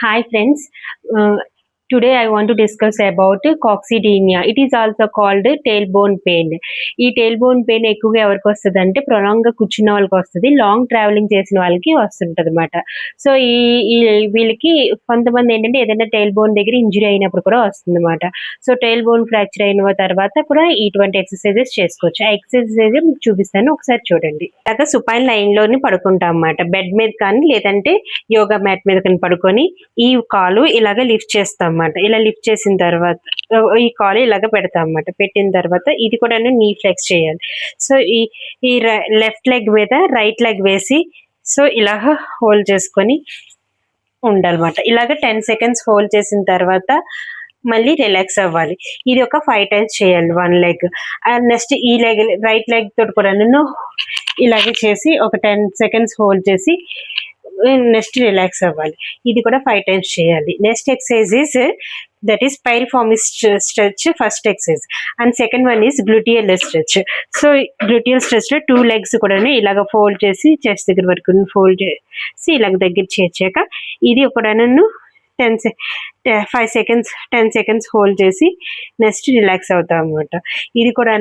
Hi friends, today I want to discuss about coccydynia. It is also called tailbone pain. ఈ tailbone pain ఎక్కువగా ఎవరికి వస్తుంది అంటే prolong గా కూర్చున్న వాళ్ళకి వస్తుంది, లాంగ్ ట్రావెలింగ్ చేసిన వాళ్ళకి వస్తుంటది అనమాట. సో ఈ ఈ వీళ్ళకి కొంతమంది ఏంటంటే ఏదైనా టైల్ బోన్ దగ్గర ఇంజరీ అయినప్పుడు కూడా వస్తుంది అనమాట. సో టైల్ బోన్ ఫ్రాక్చర్ అయిన తర్వాత కూడా ఇటువంటి ఎక్సర్సైజెస్ చేసుకోవచ్చు. ఆ ఎక్సర్సైజ్ మీకు చూపిస్తాను, ఒకసారి చూడండి. అలాగా సుపైన్ లైన్ లోని పడుకుంటాం అన్నమాట. బెడ్ మీద కానీ లేదంటే యోగా మ్యాట్ మీద కానీ పడుకొని ఈ కాలు ఇలాగ లిఫ్ట్ చేస్తాం అన్నమాట. ఇలా లిఫ్ట్ చేసిన తర్వాత ఈ కాలు ఇలాగ పెడతాం అన్నమాట. పెట్టిన తర్వాత ఇది కూడా నీ ఫ్లెక్స్ చేయాలి. సో ఈ లెఫ్ట్ లెగ్ మీద రైట్ లెగ్ వేసి సో ఇలాగ హోల్డ్ చేసుకొని ఉండాలన్నమాట. ఇలాగ 10 సెకండ్స్ హోల్డ్ చేసిన తర్వాత మళ్ళీ రిలాక్స్ అవ్వాలి. ఇది ఒక 5 టైమ్స్ చేయాలి వన్ లెగ్. నెక్స్ట్ ఈ లెగ్ రైట్ లెగ్ తోటి కూడా ఇలాగే చేసి ఒక 10 సెకండ్స్ హోల్డ్ చేసి నెక్స్ట్ రిలాక్స్ అవ్వాలి. ఇది కూడా 5 టైమ్స్ చేయాలి. Next exercise is that is పైరిఫార్మిస్ stretch, first exercise. And second one is gluteal stretch. So gluteal stretch లో 2 లెగ్స్ కూడా ఇలాగ ఫోల్డ్ చేసి చెస్ట్ దగ్గర వరకు ఫోల్డ్ చేసి ఇలాగ దగ్గర చేర్చాక ఇది కూడా 10 సెకండ్స్ హోల్డ్ చేసి నెక్స్ట్ రిలాక్స్ అవుతాం అనమాట. ఇది కూడా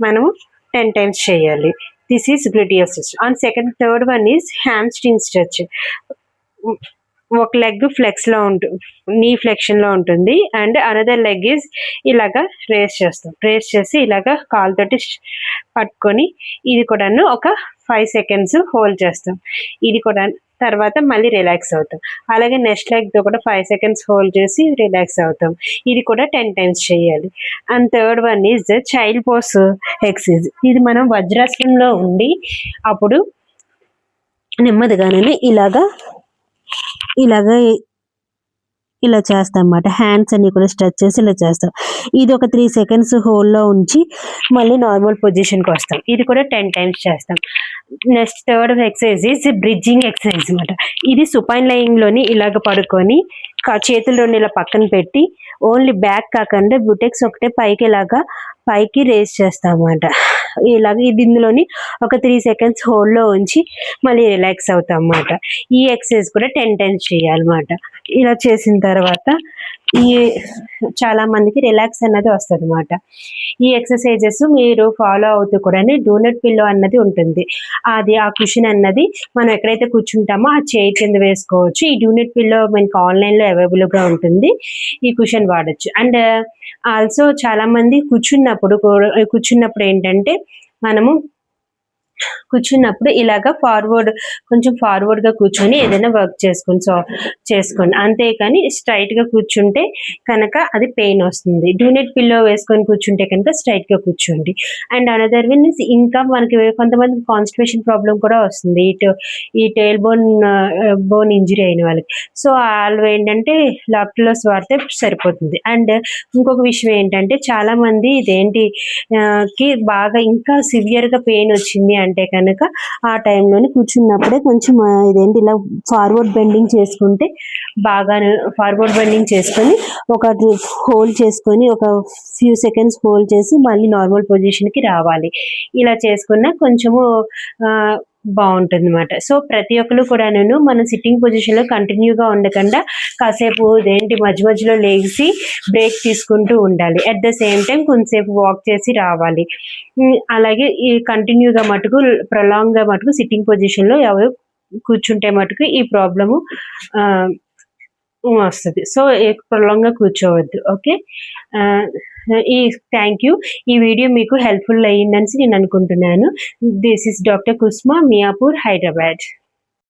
మనము 10 టైమ్స్ చేయాలి. This is gluteal stretch. And third one is hamstring stretch. ఒక లెగ్ ఫ్లెక్స్ లో ఉంటుంది, నీ ఫ్లెక్షన్ లో ఉంటుంది. అండ్ అనదర్ లెగ్ ఈజ్ ఇలాగా రేస్ చేస్తాం. రేస్ చేసి ఇలాగా కాలుతోటి పట్టుకొని ఇది కూడా ఒక 5 సెకండ్స్ హోల్డ్ చేస్తాం. ఇది కూడా తర్వాత మళ్ళీ రిలాక్స్ అవుతాం. అలాగే నెక్స్ట్ లెగ్ తో కూడా 5 సెకండ్స్ హోల్డ్ చేసి రిలాక్స్ అవుతాం. ఇది కూడా 10 టైమ్స్ చేయాలి. And third one is the child pose exercise. ఇది మనం వజ్రాసనంలో ఉండి అప్పుడు నెమ్మదిగానే ఇలా చేస్తాం అన్నమాట. హ్యాండ్స్ అన్ని కూడా స్ట్రెచ్ చేసి ఇలా చేస్తాం. ఇది ఒక 3 సెకండ్స్ హోల్డ్లో ఉంచి మళ్ళీ నార్మల్ పొజిషన్కి వస్తాం. ఇది కూడా 10 టైమ్స్ చేస్తాం. Next third exercise is bridging exercise అనమాట. ఇది సుపైన్ లైన్లోని ఇలాగ పడుకొని చేతులు రెండు ఇలా పక్కన పెట్టి ఓన్లీ బ్యాక్ కాకుండా బుటెక్స్ ఒకటే పైకి రేస్ చేస్తాం అన్నమాట. ఇలాగ ఇది ఇందులోని ఒక 3 సెకండ్స్ హోల్డ్లో ఉంచి మళ్ళీ రిలాక్స్ అవుతాం అన్నమాట. ఈ ఎక్సర్సైజ్ కూడా 10 టైమ్స్ చేయాలన్నమాట. ఇలా చేసిన తర్వాత చాలా మందికి రిలాక్స్ అన్నది వస్తుంది అన్నమాట. ఈ ఎక్సర్సైజెస్ మీరు ఫాలో అవుతూ కూడా డోనట్ పిల్లో అన్నది ఉంటుంది. ఆ కుషన్ అన్నది మనం ఎక్కడైతే కూర్చుంటామో ఆ చైర్ కింద వేసుకోవచ్చు. ఈ డోనట్ పిల్లో మనకి ఆన్లైన్లో అవైలబుల్గా ఉంటుంది. ఈ కుషన్ వాడచ్చు. అండ్ ఆల్సో చాలా మంది కూర్చున్నప్పుడు ఏంటంటే మనము కూర్చున్నప్పుడు ఇలాగా కొంచెం ఫార్వర్డ్గా కూర్చొని ఏదైనా వర్క్ చేసుకోండి. అంతేకాని స్ట్రైట్గా కూర్చుంటే కనుక అది పెయిన్ వస్తుంది. డూనెట్ పిల్లో వేసుకొని కూర్చుంటే కనుక స్ట్రైట్గా కూర్చోండి. అండ్ అనదర్ వన్ ఇంకా మనకి కొంతమంది కాన్స్టిపేషన్ ప్రాబ్లం కూడా వస్తుంది ఈ టైల్ బోన్ ఇంజరీ అయిన వాళ్ళకి. సో వాళ్ళు ఏంటంటే లాక్టులోస్ వాడితే సరిపోతుంది. అండ్ ఇంకొక విషయం ఏంటంటే చాలా మంది కి బాగా ఇంకా సివియర్గా పెయిన్ వచ్చింది అంటే కనుక ఆ టైంలోని కూర్చున్నప్పుడే కొంచెం ఇలా ఫార్వర్డ్ బెండింగ్ చేసుకుంటే బాగా ఫార్వర్డ్ బెండింగ్ చేసుకొని ఒక హోల్డ్ చేసుకొని ఒక ఫ్యూ సెకండ్స్ హోల్డ్ చేసి మళ్ళీ నార్మల్ పొజిషన్కి రావాలి. ఇలా చేసుకున్న కొంచెము బాగుంటుంది అనమాట. సో ప్రతి ఒక్కరు కూడా మనం సిట్టింగ్ పొజిషన్లో కంటిన్యూగా ఉండకుండా కాసేపు మధ్య మధ్యలో లేచి బ్రేక్ తీసుకుంటూ ఉండాలి. అట్ ద సేమ్ టైం కొంతసేపు వాక్ చేసి రావాలి. అలాగే ఈ కంటిన్యూగా మటుకు ప్రొలాంగ్గా మటుకు సిట్టింగ్ పొజిషన్లో ఎవరు కూర్చుంటే మటుకు ఈ ప్రాబ్లము వస్తుంది. సో ప్రొలాంగ్గా కూర్చోవద్దు. Okay, thank you. ఈ వీడియో మీకు హెల్ప్ఫుల్ అయ్యిందని నేను అనుకుంటున్నాను. This is doctor Kusma, Miyapur, Hyderabad.